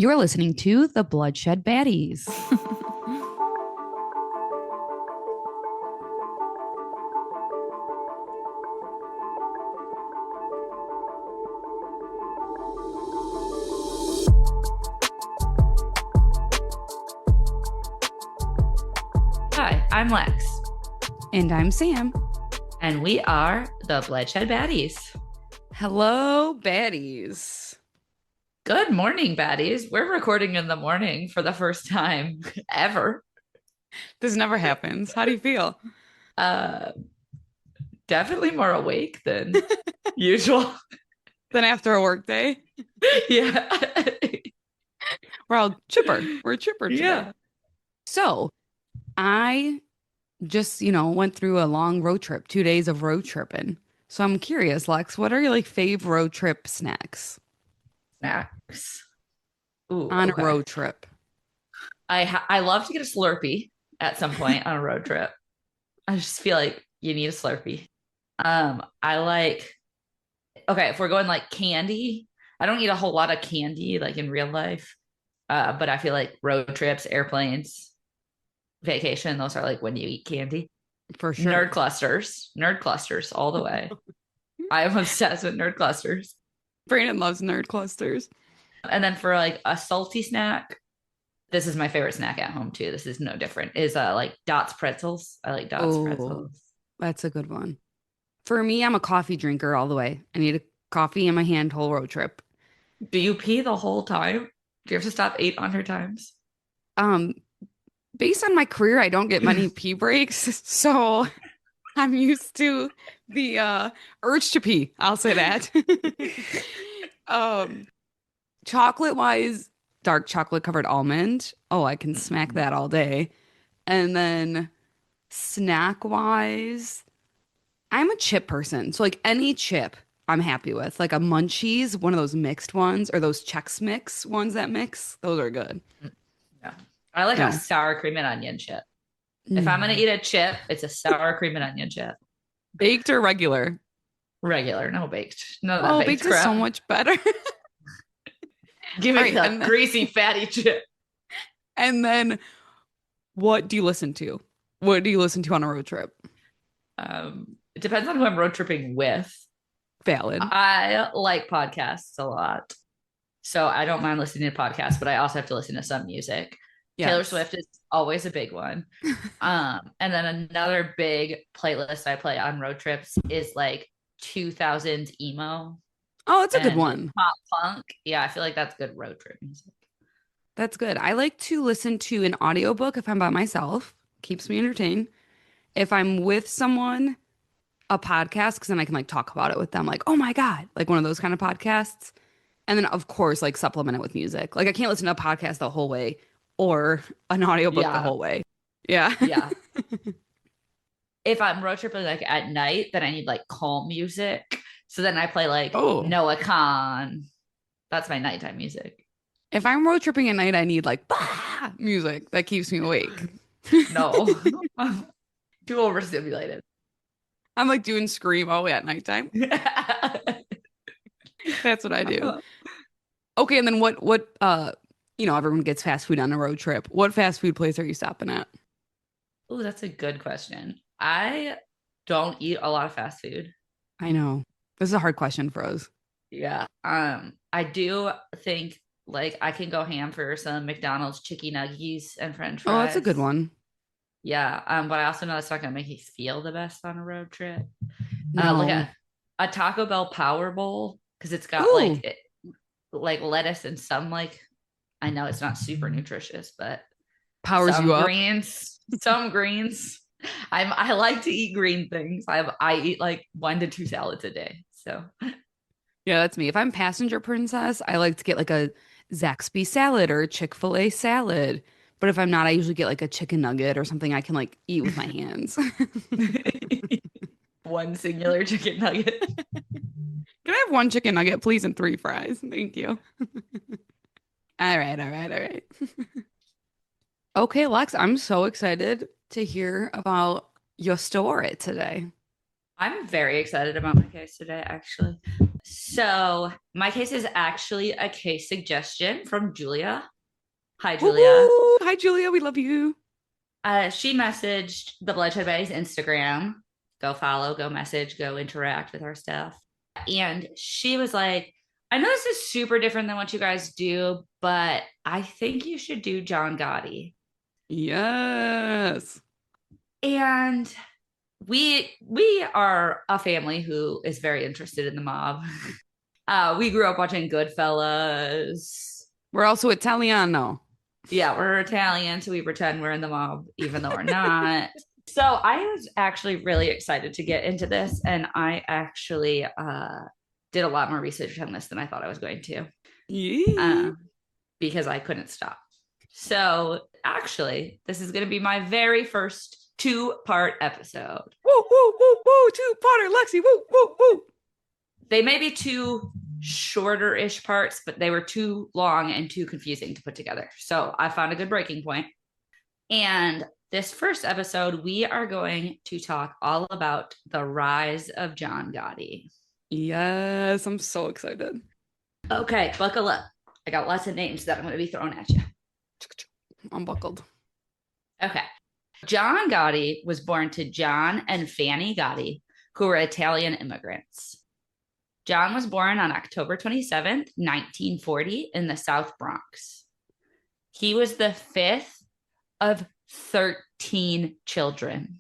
You're listening to the Bloodshed Baddies. Hi, I'm Lex. And I'm Sam. And we are the Bloodshed Baddies. Hello, baddies. Good morning, baddies. We're recording in the morning for the first time ever. This never happens. How do you feel? Definitely more awake than usual. Then after a work day, Yeah. we're all chipper. We're chipper today. Yeah. So I just, went through a long road trip, 2 days of road tripping. So I'm curious, Lex, what are your fave road trip snacks Snacks. Ooh, on okay. a road trip? I love to get a Slurpee at some point on a road trip. I just feel like you need a Slurpee. If we're going like candy, I don't eat a whole lot of candy like in real life. But I feel like road trips, airplanes, vacation, those are like when you eat candy. For sure. Nerd clusters all the way. I am obsessed with nerd clusters. Brandon loves nerd clusters. And then for like a salty snack, this is my favorite snack at home too. This is no different. Is like Dots pretzels. I like Dots pretzels. That's a good one. For me, I'm a coffee drinker all the way. I need a coffee in my hand whole road trip. Do you pee the whole time? Do you have to stop 800 times? Based on my career, I don't get many pee breaks, so I'm used to the urge to pee. I'll say that. Chocolate wise, dark chocolate covered almond. Oh, I can smack that all day. And then snack wise, I'm a chip person. So like any chip I'm happy with. Like a Munchies, one of those mixed ones, or those Chex Mix ones that mix. Those are good. Yeah. I like a sour cream and onion chip. If I'm gonna eat a chip, it's a sour cream and onion chip. Baked or regular? Regular, no baked. No, that baked crap. is so much better. Give me the greasy, fatty chip. And then what do you listen to? What do you listen to on a road trip? It depends on who I'm road tripping with. Valid. I like podcasts a lot. So I don't mind listening to podcasts, but I also have to listen to some music. Yes. Taylor Swift is always a big one. And then another big playlist I play on road trips is like 2000s emo. Oh, it's a good one. Pop punk. Yeah, I feel like that's good road trip music. That's good. I like to listen to an audiobook if I'm by myself. Keeps me entertained. If I'm with someone, a podcast, because then I can like talk about it with them. Like, oh my God, like one of those kind of podcasts. And then of course, like supplement it with music. Like I can't listen to a podcast the whole way or an audiobook the whole way. Yeah. Yeah. If I'm road tripping like at night, then I need like calm music. So then I play like Noah Khan. That's my nighttime music. If I'm road tripping at night, I need like music that keeps me awake. No. Too overstimulated. I'm like doing Scream all the way at nighttime. That's what I do. Okay, and then what everyone gets fast food on a road trip. What fast food place are you stopping at? Oh, that's a good question. I don't eat a lot of fast food. I know. This is a hard question for us. Yeah. I do think like I can go ham for some McDonald's chicken nuggets and French fries. Oh, that's a good one. Yeah. But I also know that's not gonna make you feel the best on a road trip. No. Like a Taco Bell Power Bowl, because it's got like lettuce and some like, I know it's not super nutritious, but powers you up. Some greens. I like to eat green things. I eat like 1 to 2 salads a day. So yeah, that's me. If I'm passenger princess, I like to get like a Zaxby salad or a Chick-fil-A salad. But if I'm not, I usually get like a chicken nugget or something I can like eat with my hands. One singular chicken nugget. Can I have 1 chicken nugget, please, and 3 fries? Thank you. All right. Okay, Lex, I'm so excited to hear about your story today. I'm very excited about my case today, actually. So my case is actually a case suggestion from Julia. Hi, Woo Julia. woo! Hi, Julia. We love you. She messaged the Bloodshed Buddies Instagram. Go follow, go message, go interact with our stuff. And she was like, I know this is super different than what you guys do, but I think you should do John Gotti. Yes. And we are a family who is very interested in the mob. We grew up watching Goodfellas. We're also Italiano. Yeah, we're Italian, so we pretend we're in the mob, even though we're not. So I was actually really excited to get into this, and I actually did a lot more research on this than I thought I was going to, Yeah. because I couldn't stop. So actually, this is going to be my very first two-part episode. Woo woo woo woo! Two-parter, Lexi. Woo woo woo! They may be two shorter-ish parts, but they were too long and too confusing to put together. So I found a good breaking point. And this first episode, we are going to talk all about the rise of John Gotti. Yes, I'm so excited. Okay, buckle up. I got lots of names that I'm going to be throwing at you. I'm buckled. Okay. John Gotti was born to John and Fanny Gotti, who were Italian immigrants. John was born on October 27th, 1940, in the South Bronx. He was the fifth of 13 children.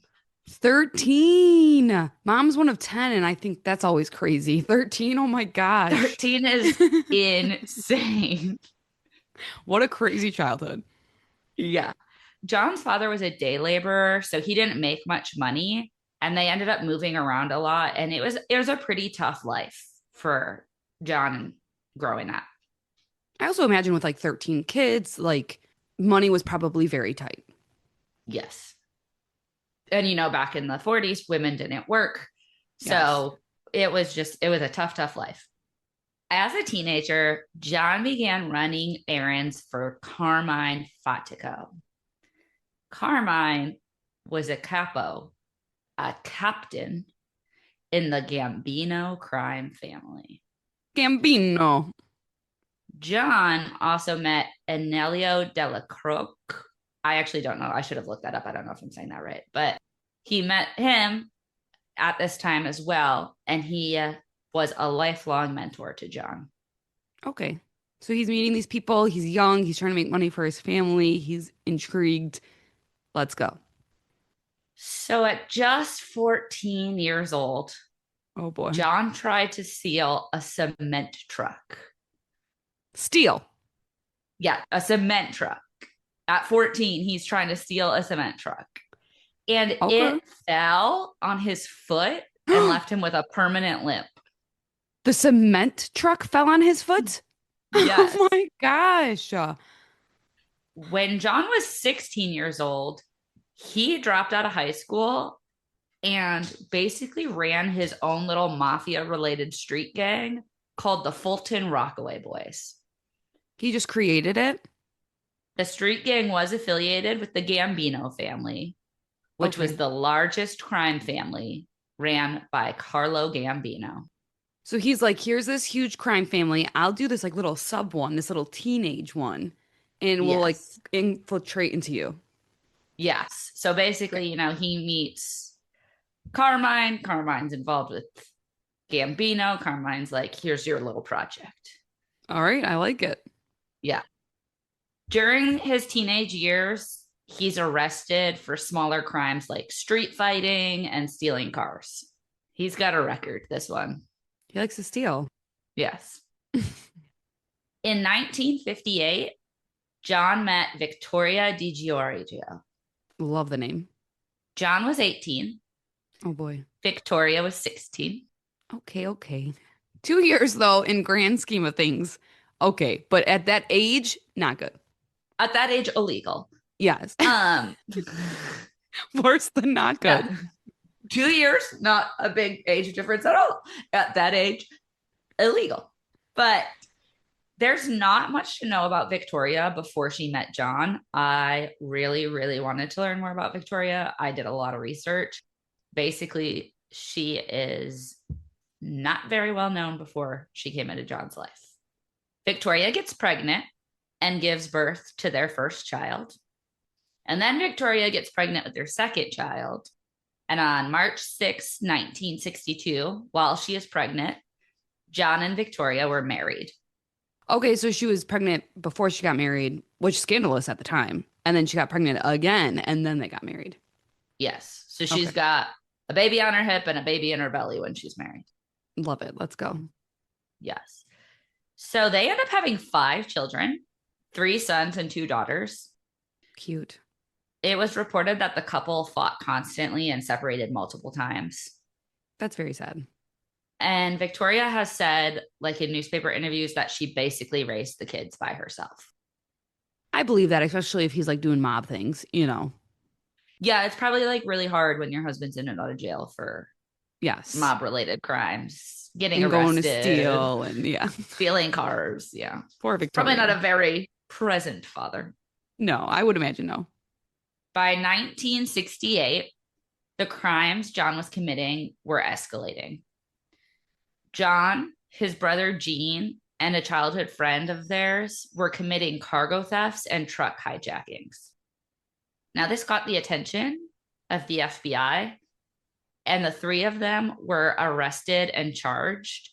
13. Mom's one of 10, and I think that's always crazy. 13, oh my gosh. 13 is insane. What a crazy childhood. Yeah. John's father was a day laborer, so he didn't make much money, and they ended up moving around a lot, and it was a pretty tough life for John growing up. I also imagine with like 13 kids, like money was probably very tight. Yes. And back in the 40s, women didn't work. So yes. It was a tough life. As a teenager, John began running errands for Carmine Fatico. Carmine was a captain in the Gambino crime family. Gambino. John also met Anelio Della Croce. I actually don't know. I should have looked that up. I don't know if I'm saying that right. But he met him at this time as well. And he was a lifelong mentor to John. Okay. So he's meeting these people. He's young. He's trying to make money for his family. He's intrigued. Let's go. So at just 14 years old, oh boy, John tried to steal a cement truck. Steal? Yeah, a cement truck. At 14, he's trying to steal a cement truck. And it fell on his foot and left him with a permanent limp. The cement truck fell on his foot? Yes. Oh my gosh. When John was 16 years old, he dropped out of high school and basically ran his own little mafia-related street gang called the Fulton Rockaway Boys. He just created it? The street gang was affiliated with the Gambino family, which was the largest crime family ran by Carlo Gambino. So he's like, here's this huge crime family. I'll do this like little sub one, this little teenage one, and we'll like infiltrate into you. Yes. So basically, he meets Carmine. Carmine's involved with Gambino. Carmine's like, here's your little project. All right. I like it. Yeah. During his teenage years, he's arrested for smaller crimes like street fighting and stealing cars. He's got a record, this one. He likes to steal. Yes. In 1958, John met Victoria Di Giorgio. Love the name. John was 18. Oh boy. Victoria was 16. Okay. 2 years though, in grand scheme of things. Okay, but at that age, not good. At that age, illegal. Yes. Worse than not good. Yeah. 2 years, not a big age difference at all. At that age, illegal. But there's not much to know about Victoria before she met John. I really, really wanted to learn more about Victoria. I did a lot of research. Basically, she is not very well known before she came into John's life. Victoria gets pregnant and gives birth to their first child. And then Victoria gets pregnant with their second child. And on March 6, 1962, while she is pregnant, John and Victoria were married. Okay, so she was pregnant before she got married, which is scandalous at the time. And then she got pregnant again, and then they got married. Yes. So Okay. she's got a baby on her hip and a baby in her belly when she's married. Love it. Let's go. Yes. So they end up having 5 children, 3 sons and 2 daughters. Cute. It was reported that the couple fought constantly and separated multiple times. That's very sad. And Victoria has said, like in newspaper interviews, that she basically raised the kids by herself. I believe that, especially if he's like doing mob things, you know. Yeah, it's probably like really hard when your husband's in and out of jail for Yes. mob related crimes, getting And going to arrested, steal and yeah. stealing cars. Yeah. Poor Probably not Victoria. a very present father. No, I would imagine no. By 1968, the crimes John was committing were escalating. John, his brother Gene, and a childhood friend of theirs were committing cargo thefts and truck hijackings. Now, this got the attention of the FBI, and the 3 of them were arrested and charged.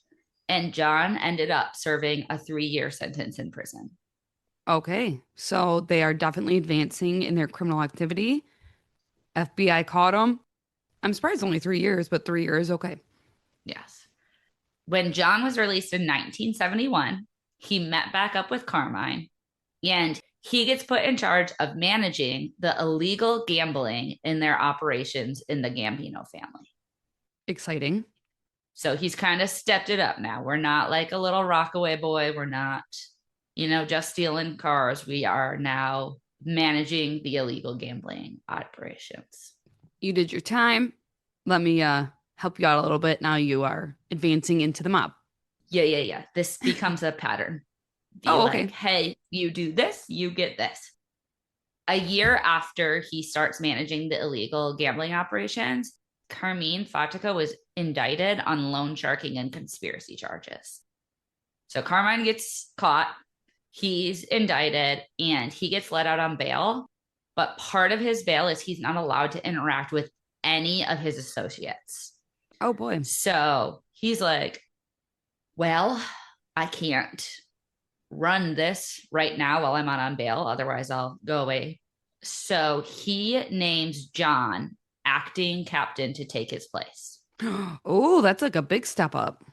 And John ended up serving a 3-year sentence in prison. Okay. So they are definitely advancing in their criminal activity. FBI caught them. I'm surprised only 3 years, but 3 years, okay. Yes. When John was released in 1971, he met back up with Carmine, and he gets put in charge of managing the illegal gambling in their operations in the Gambino family. Exciting. So he's kind of stepped it up now. We're not like a little Rockaway boy. We're not, just stealing cars. We are now managing the illegal gambling operations. You did your time. Let me help you out a little bit. Now you are advancing into the mob. Yeah. This becomes a pattern. Oh, Like, okay. hey, you do this, you get this. A year after he starts managing the illegal gambling operations, Carmine Fatica was indicted on loan sharking and conspiracy charges. So Carmine gets caught, he's indicted, and he gets let out on bail. But part of his bail is he's not allowed to interact with any of his associates. Oh boy. So he's like, well, I can't run this right now while I'm on bail. Otherwise, I'll go away. So he names John acting captain to take his place. Oh, that's like a big step up.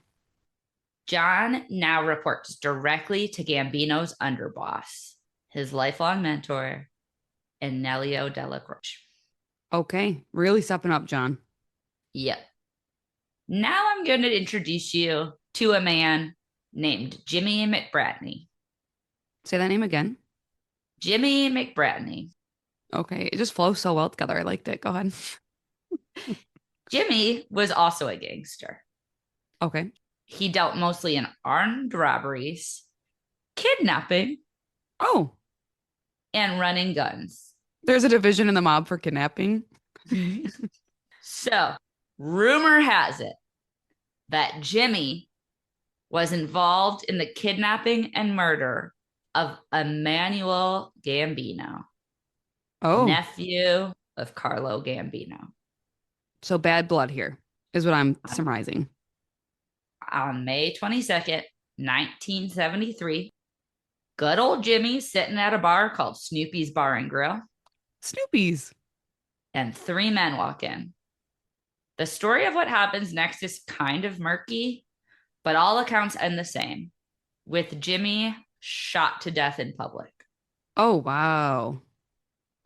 John now reports directly to Gambino's underboss, his lifelong mentor, Agnello Della Croce. Okay. Really stepping up, John. Yep. Now I'm going to introduce you to a man named Jimmy McBratney. Say that name again. Jimmy McBratney. Okay. It just flows so well together. I liked it. Go ahead. Jimmy was also a gangster. Okay. He dealt mostly in armed robberies, kidnapping, Oh, and running guns. there's a division in the mob for kidnapping. So, rumor has it that Jimmy was involved in the kidnapping and murder of Emmanuel Gambino, Oh, nephew of Carlo Gambino. so bad blood here is what I'm surmising. On May 22nd, 1973, good old Jimmy sitting at a bar called Snoopy's Bar and Grill, Snoopy's. and 3 men walk in. The story of what happens next is kind of murky, but all accounts end the same, with Jimmy shot to death in public. Oh, wow.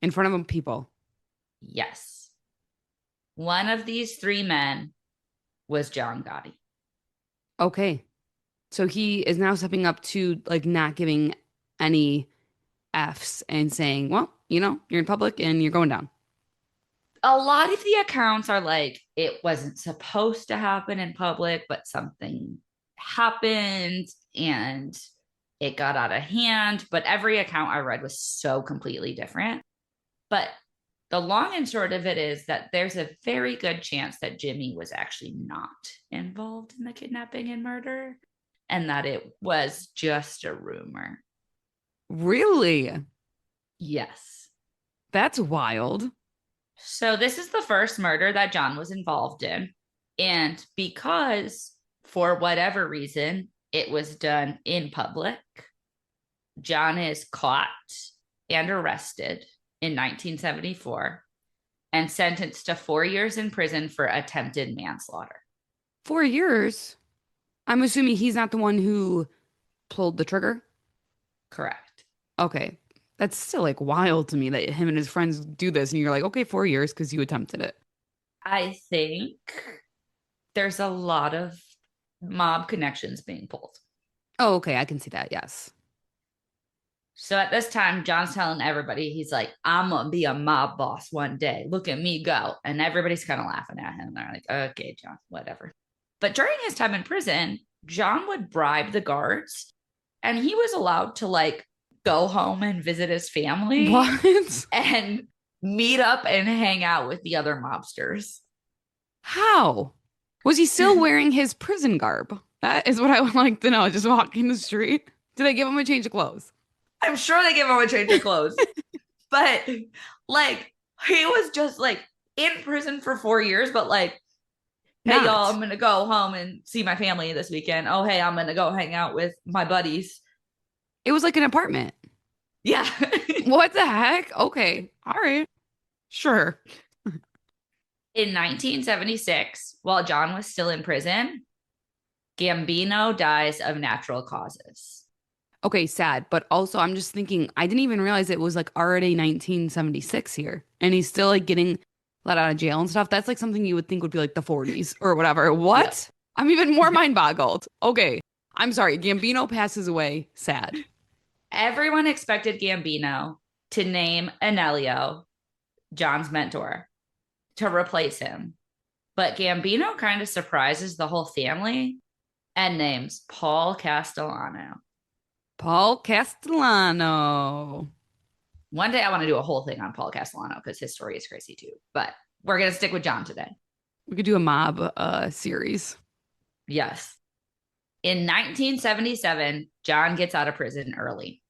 In front of people. Yes. One of these 3 men was John Gotti. Okay. So he is now stepping up to like not giving any F's and saying, well, you're in public and you're going down. A lot of the accounts are like, it wasn't supposed to happen in public, but something happened and it got out of hand. But every account I read was so completely different. But The long and short of it is that there's a very good chance that Jimmy was actually not involved in the kidnapping and murder, and that it was just a rumor. Really? Yes. That's wild. So this is the first murder that John was involved in. And because, for whatever reason, it was done in public, John is caught and arrested in 1974 and sentenced to 4 years in prison for attempted manslaughter. 4 years? I'm assuming he's not the one who pulled the trigger. Correct. Okay. That's still like wild to me that him and his friends do this and you're like, okay, 4 years because you attempted it. I think there's a lot of mob connections being pulled. Oh, okay. I can see that. Yes. So at this time, John's telling everybody, he's like, I'm going to be a mob boss one day. Look at me go. And everybody's kind of laughing at him. They're like, okay, John, whatever. But during his time in prison, John would bribe the guards and he was allowed to like go home and visit his family. What? And meet up and hang out with the other mobsters. How? Was he still wearing his prison garb? That is what I would like to know. Just walking the street. Did they give him a change of clothes? I'm sure they give him a change of clothes. But like he was just like in prison for 4 years, but like, hey Not. y'all, I'm gonna go home and see my family this weekend. Oh, hey, I'm gonna go hang out with my buddies. It was like an apartment. Yeah. What the heck? Okay. All right. Sure. In 1976, while John was still in prison, Gambino dies of natural causes. Okay, sad. But also, I'm just thinking, I didn't even realize it was like already 1976 here. And he's still like getting let out of jail and stuff. That's like something you would think would be like the 40s or whatever. What? Yeah. I'm even more mind boggled. Okay. I'm sorry. Gambino passes away. Sad. Everyone expected Gambino to name Anelio, John's mentor, to replace him. But Gambino kind of surprises the whole family and names Paul Castellano. Paul Castellano. One day I want to do a whole thing on Paul Castellano because his story is crazy too. But we're going to stick with John today. We could do a mob series. Yes. In 1977, John gets out of prison early.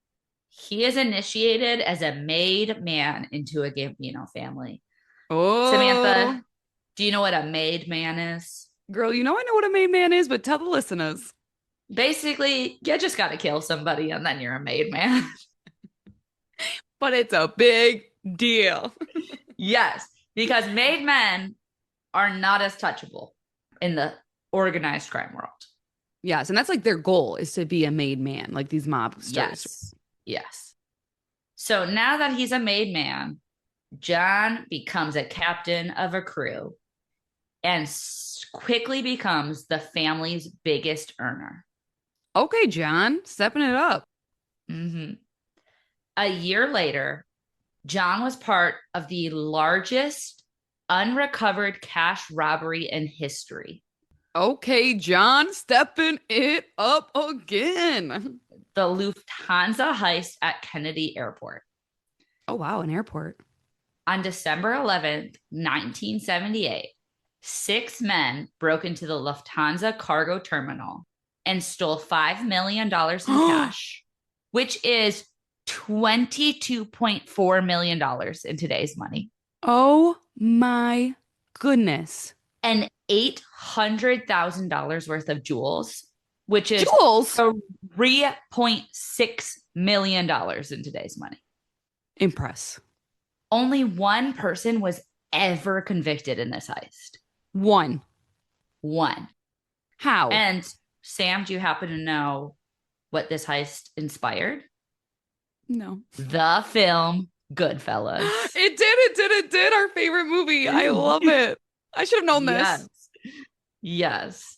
He is initiated as a made man into a Gambino family. Oh. Samantha, do you know what a made man is? Girl, you know I know what a made man is, but tell the listeners. Basically, you just got to kill somebody and then you're a made man. But it's a big deal. Yes, because made men are not as touchable in the organized crime world. Yes, and that's like their goal is to be a made man, like these mobsters. Yes. Yes. So now that he's a made man, John becomes a captain of a crew and quickly becomes the family's biggest earner. Okay, John, stepping it up. Mm-hmm. A year later, John was part of the largest unrecovered cash robbery in history. Okay, John, stepping it up again. The Lufthansa heist at Kennedy Airport. Oh, wow, an airport. On December 11th, 1978, 6 men broke into the Lufthansa cargo terminal and stole $5 million in cash, which is $22.4 million in today's money. Oh my goodness. And $800,000 worth of jewels, which is $3.6 million in today's money. Impress. Only one person was ever convicted in this heist. One. How? And Sam, do you happen to know what this heist inspired? No. The film Goodfellas. It did. Our favorite movie. I love it. I should have known this. Yes.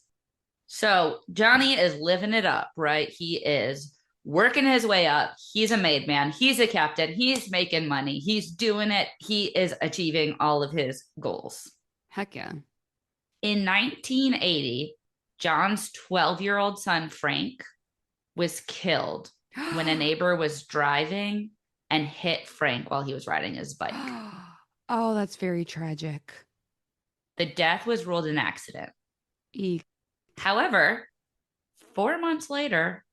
So Johnny is living it up, right? He is working his way up. He's a made man. He's a captain. He's making money. He's doing it. He is achieving all of his goals. Heck yeah. In 1980, John's 12-year-old son, Frank, was killed when a neighbor was driving and hit Frank while he was riding his bike. Oh, that's very tragic. The death was ruled an accident. Eek. However, 4 months later,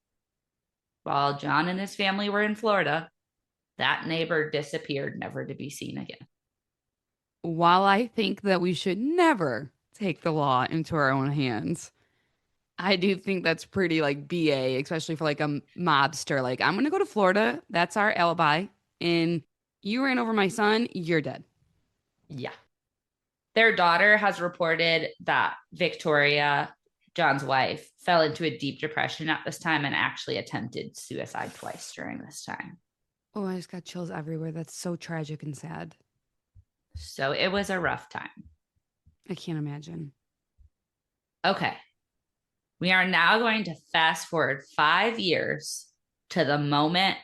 while John and his family were in Florida, that neighbor disappeared, never to be seen again. While I think that we should never take the law into our own hands, I do think that's pretty like BA, especially for like a mobster. Like, I'm gonna go to Florida. That's our alibi. And you ran over my son, you're dead. Yeah. Their daughter has reported that Victoria, John's wife, fell into a deep depression at this time and actually attempted suicide twice during this time. Oh, I just got chills everywhere. That's so tragic and sad. So it was a rough time. I can't imagine. Okay. We are now going to fast forward 5 years to the moment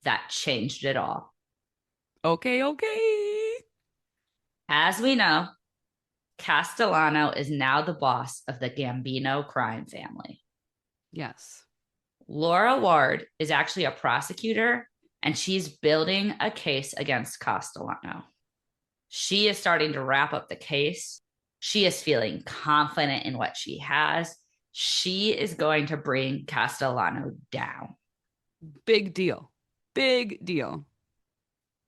that changed it all. Okay, okay. As we know, Castellano is now the boss of the Gambino crime family. Yes. Laura Ward is actually a prosecutor and she's building a case against Castellano. She is starting to wrap up the case. She is feeling confident in what she has. She is going to bring Castellano down. Big deal. Big deal.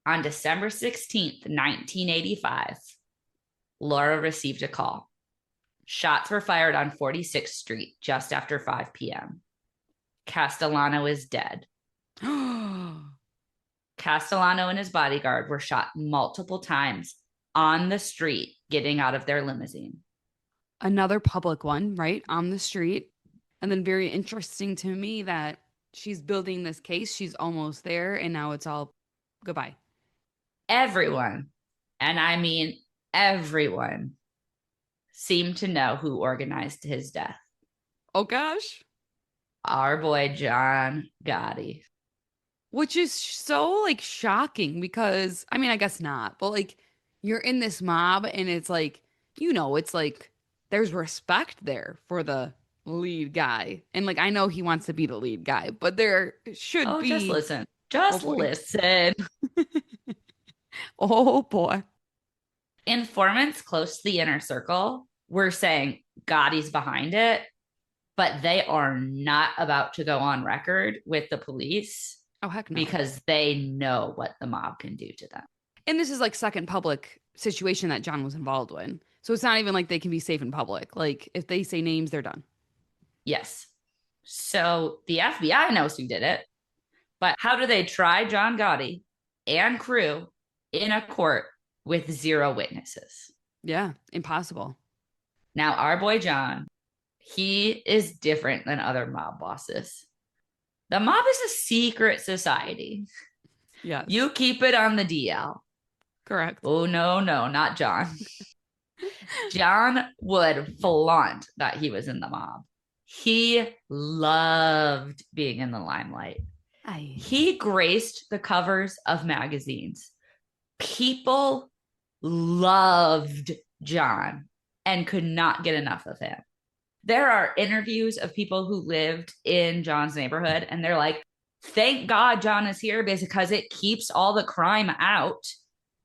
On December 16th, 1985, Laura received a call. Shots were fired on 46th Street just after 5 p.m. Castellano is dead. Castellano and his bodyguard were shot multiple times on the street getting out of their limousine. Another public one, right? On the street. And then very interesting to me that she's building this case. She's almost there. And now it's all goodbye. Everyone, and I mean everyone, seemed to know who organized his death. Oh gosh. Our boy, John Gotti. Which is so like shocking because I mean, I guess not, but like you're in this mob and it's like, it's like there's respect there for the lead guy. And like I know he wants to be the lead guy, but there should Oh, just be. listen. Oh Just boy. listen. Oh boy. Informants close to the inner circle were saying Gotti's behind it, but they are not about to go on record with the police Oh heck no. because they know what the mob can do to them. And this is like second public situation that John was involved in. So it's not even like they can be safe in public. Like if they say names, they're done. Yes. So the FBI knows who did it, but how do they try John Gotti and crew in a court with zero witnesses? Yeah, impossible. Now, our boy John, he is different than other mob bosses. The mob is a secret society. Yes. You keep it on the DL. Correct. Oh, no, not John. John would flaunt that he was in the mob. He loved being in the limelight. He graced the covers of magazines. People loved John and could not get enough of him. There are interviews of people who lived in John's neighborhood, and they're like, thank God John is here because it keeps all the crime out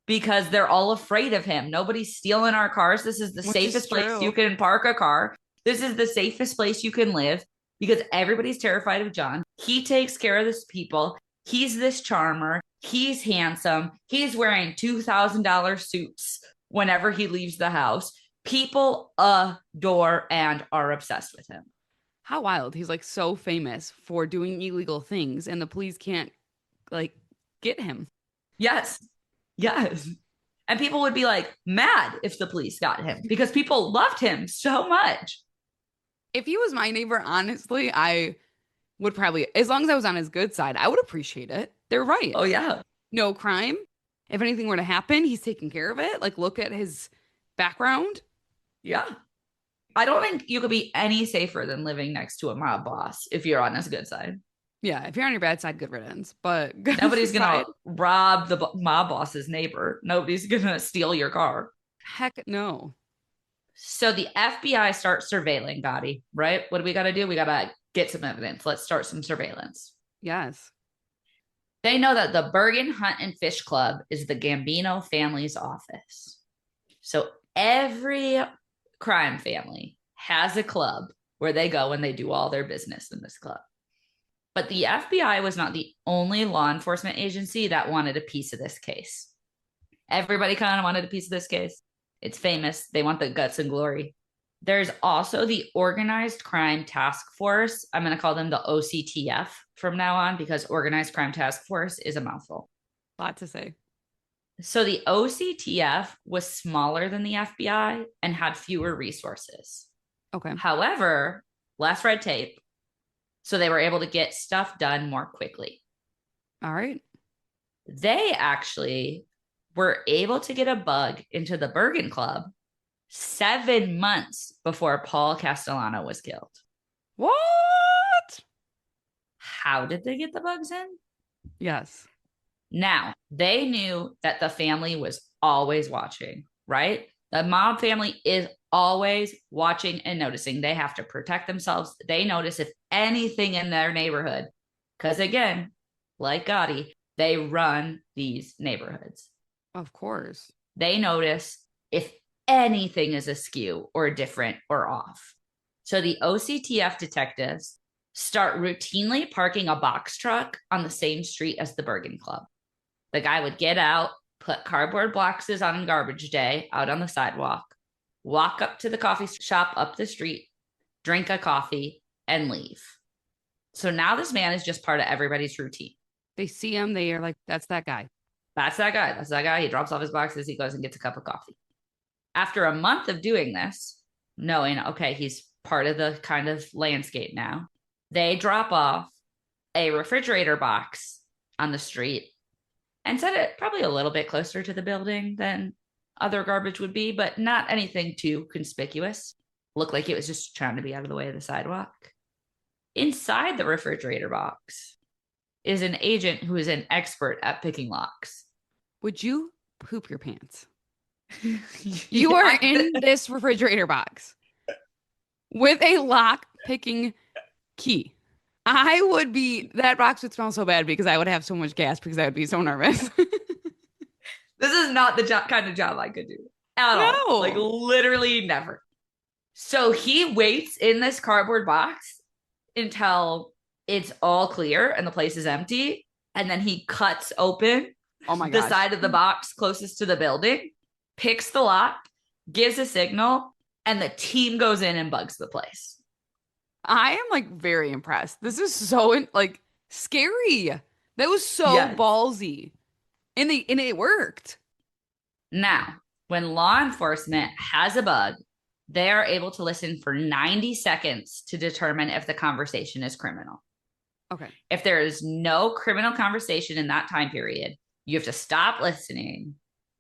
because they're all afraid of him. Nobody's stealing our cars. This is the safest place you can park a car. This is the safest place you can live because everybody's terrified of John. He takes care of this people. He's this charmer. He's handsome. He's wearing $2,000 suits whenever he leaves the house. People adore and are obsessed with him. How wild. He's like so famous for doing illegal things and the police can't like get him. Yes. And people would be like mad if the police got him because people loved him so much. If he was my neighbor, honestly, I would probably, as long as I was on his good side, I would appreciate it. They're right. Oh, yeah. No crime. If anything were to happen, he's taking care of it. Like, look at his background. Yeah. I don't think you could be any safer than living next to a mob boss if you're on his good side. Yeah, if you're on your bad side, good riddance. But nobody's going to rob the mob boss's neighbor. Nobody's going to steal your car. Heck no. So the FBI starts surveilling Gotti, right? What do we got to do? We got to get some evidence. Let's start some surveillance. Yes. They know that the Bergen Hunt and Fish Club is the Gambino family's office. So every crime family has a club where they go and they do all their business in this club. But the FBI was not the only law enforcement agency that wanted a piece of this case. Everybody kind of wanted a piece of this case. It's famous. They want the guts and glory. There's also the Organized Crime Task Force. I'm going to call them the OCTF from now on because Organized Crime Task Force is a mouthful. A lot to say. So the OCTF was smaller than the FBI and had fewer resources. Okay. However, less red tape. So they were able to get stuff done more quickly. All right. They actually were able to get a bug into the Bergen Club 7 months before Paul Castellano was killed. What? How did they get the bugs in? Yes. Now, they knew that the family was always watching, right? The mob family is always watching and noticing. They have to protect themselves. They notice if anything in their neighborhood, because again, like Gotti, they run these neighborhoods. Of course. They notice if anything is askew or different or off. So the OCTF detectives start routinely parking a box truck on the same street as the Bergen Club. The guy would get out, put cardboard boxes on garbage day out on the sidewalk, walk up to the coffee shop up the street, drink a coffee, and leave. So now this man is just part of everybody's routine. They see him, they are like, that's that guy. That's that guy. That's that guy. He drops off his boxes. He goes and gets a cup of coffee. After a month of doing this, knowing, okay, he's part of the kind of landscape now, they drop off a refrigerator box on the street and set it probably a little bit closer to the building than other garbage would be, but not anything too conspicuous. Looked like it was just trying to be out of the way of the sidewalk. Inside the refrigerator box is an agent who is an expert at picking locks. Would you poop your pants? You are in this refrigerator box with a lock picking key. I would be, that box would smell so bad because I would have so much gas because I would be so nervous. This is not the kind of job I could do at all. Like literally never. So he waits in this cardboard box until it's all clear and the place is empty. And then he cuts open the side of the box closest to the building, picks the lock, gives a signal, and the team goes in and bugs the place. I am like very impressed. This is so like scary. That was so ballsy. And it worked. Now, when law enforcement has a bug, they are able to listen for 90 seconds to determine if the conversation is criminal. Okay. If there is no criminal conversation in that time period, you have to stop listening,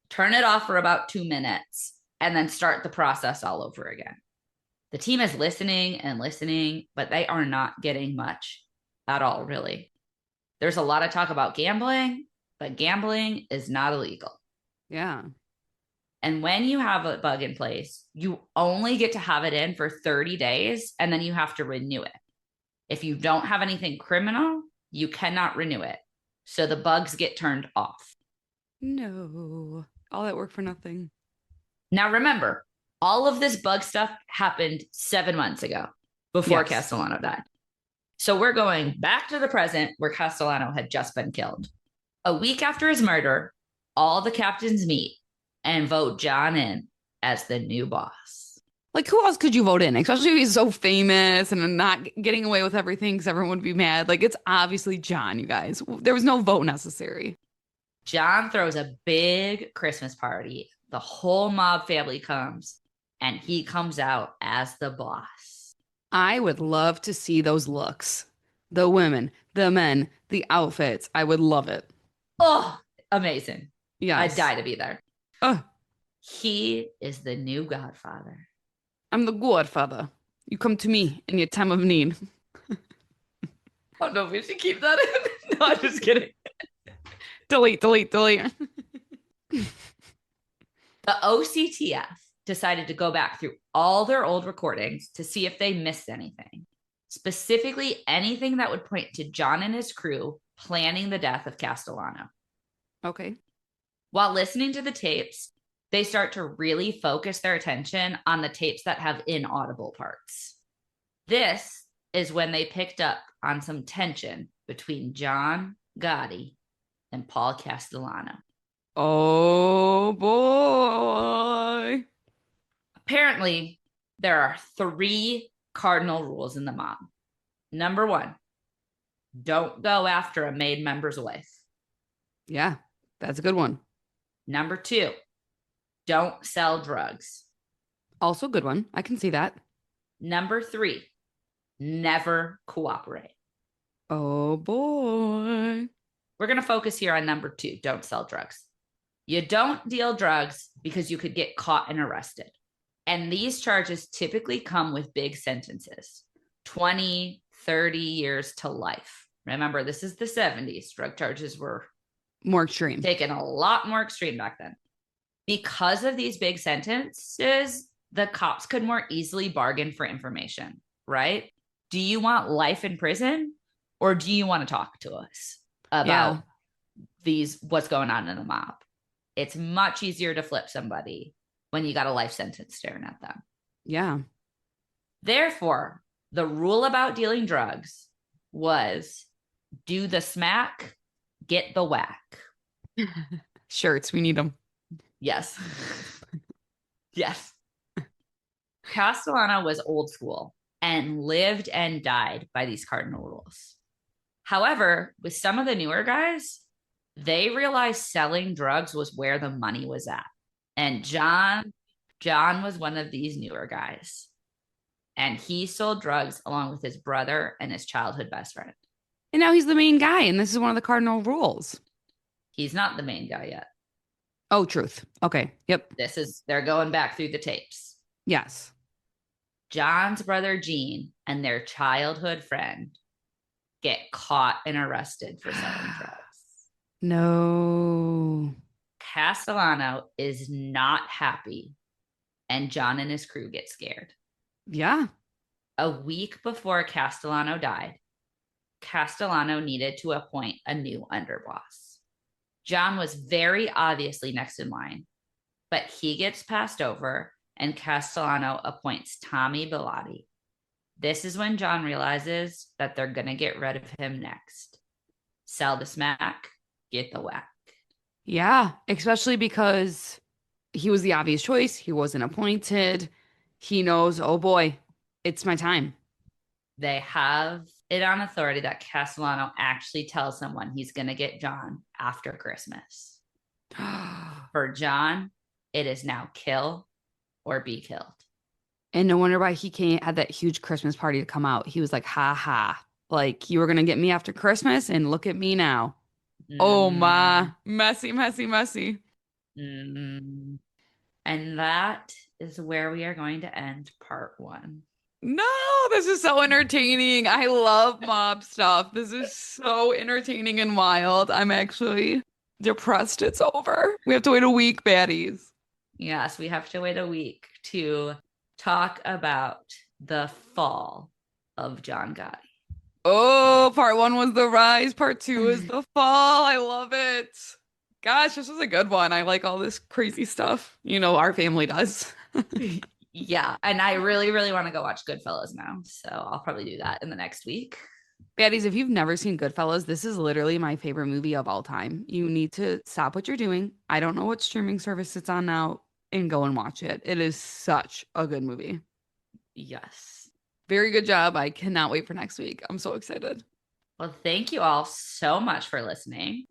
turn it off for about 2 minutes, and then start the process all over again. The team is listening and listening, but they are not getting much at all, really. There's a lot of talk about gambling, but gambling is not illegal. Yeah. And when you have a bug in place, you only get to have it in for 30 days, and then you have to renew it. If you don't have anything criminal, you cannot renew it. So the bugs get turned off. No. All that work for nothing. Now remember, all of this bug stuff happened 7 months ago before Castellano died. So we're going back to the present where Castellano had just been killed. A week after his murder, all the captains meet and vote John in as the new boss. Like, who else could you vote in? Especially if he's so famous and not getting away with everything because everyone would be mad. Like, it's obviously John, you guys. There was no vote necessary. John throws a big Christmas party. The whole mob family comes, and he comes out as the boss. I would love to see those looks. The women, the men, the outfits. I would love it. Oh, amazing. Yeah, I'd die to be there. He is the new godfather. I'm the godfather. You come to me in your time of need. Oh, no, we should keep that in. No, I'm just kidding. Delete. The OCTF decided to go back through all their old recordings to see if they missed anything, specifically anything that would point to John and his crew planning the death of Castellano. Okay. While listening to the tapes, they start to really focus their attention on the tapes that have inaudible parts. This is when they picked up on some tension between John Gotti and Paul Castellano. Oh boy. Apparently, there are 3 cardinal rules in the mob. Number 1, don't go after a made member's wife. Yeah, that's a good one. Number 2, don't sell drugs. Also a good one. I can see that. Number 3, never cooperate. Oh boy. We're going to focus here on number 2, don't sell drugs. You don't deal drugs because you could get caught and arrested. And these charges typically come with big sentences, 20, 30 years to life. Remember, this is the 70s. Drug charges were more extreme, taken a lot more extreme back then. Because of these big sentences, the cops could more easily bargain for information, right? Do you want life in prison, or do you want to talk to us about what's going on in the mob? It's much easier to flip somebody when you got a life sentence staring at them. Yeah. Therefore, the rule about dealing drugs was do the smack, get the whack. Shirts, we need them. Yes. Yes. Castellano was old school and lived and died by these cardinal rules. However, with some of the newer guys, they realized selling drugs was where the money was at. And John was one of these newer guys. And he sold drugs along with his brother and his childhood best friend. And now he's the main guy, and this is one of the cardinal rules. He's not the main guy yet. Oh, truth. Okay. Yep. They're going back through the tapes. Yes. John's brother Gene and their childhood friend get caught and arrested for selling drugs. No. Castellano is not happy, and John and his crew get scared. Yeah. A week before Castellano died, Castellano needed to appoint a new underboss. John was very obviously next in line, but he gets passed over, and Castellano appoints Tommy Bilotti. This is when John realizes that they're going to get rid of him next. Sell the smack, get the whack. Yeah, especially because he was the obvious choice. He wasn't appointed. He knows, oh boy, it's my time. They have it on authority that Castellano actually tells someone he's going to get John after Christmas. For John, it is now kill or be killed. And no wonder why he had that huge Christmas party to come out. He was like, ha ha. Like, you were going to get me after Christmas, and look at me now. Oh my, messy, messy, messy. And that is where we are going to end part 1. No, this is so entertaining. I love mob stuff. This is so entertaining and wild. I'm actually depressed it's over. We have to wait a week, baddies. Yes, we have to wait a week to talk about the fall of John Gotti. Oh, part 1 was the rise. Part 2 is the fall. I love it. Gosh, this was a good one. I like all this crazy stuff. You know, our family does. Yeah. And I really, really want to go watch Goodfellas now. So I'll probably do that in the next week. Baddies, if you've never seen Goodfellas, this is literally my favorite movie of all time. You need to stop what you're doing. I don't know what streaming service it's on now, and go and watch it. It is such a good movie. Yes. Very good job. I cannot wait for next week. I'm so excited. Well, thank you all so much for listening.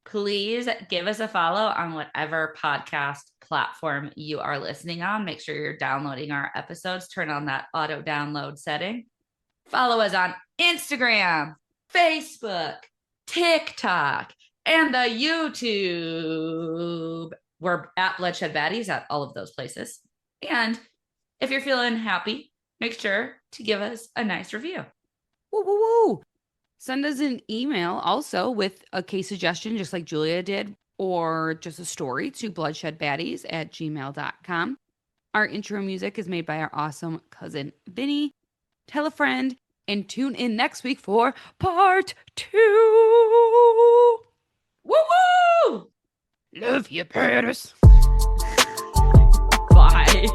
Please give us a follow on whatever podcast platform you are listening on. Make sure you're downloading our episodes. Turn on that auto download setting. Follow us on Instagram, Facebook, TikTok, and the YouTube. We're at Bloodshed Baddies at all of those places. And if you're feeling happy, make sure to give us a nice review. Woo, woo, woo. Send us an email also with a case suggestion, just like Julia did, or just a story to bloodshedbaddies@gmail.com. Our intro music is made by our awesome cousin Vinny. Tell a friend, And tune in next week for part 2. Woo woo! Love you, Paris. Bye.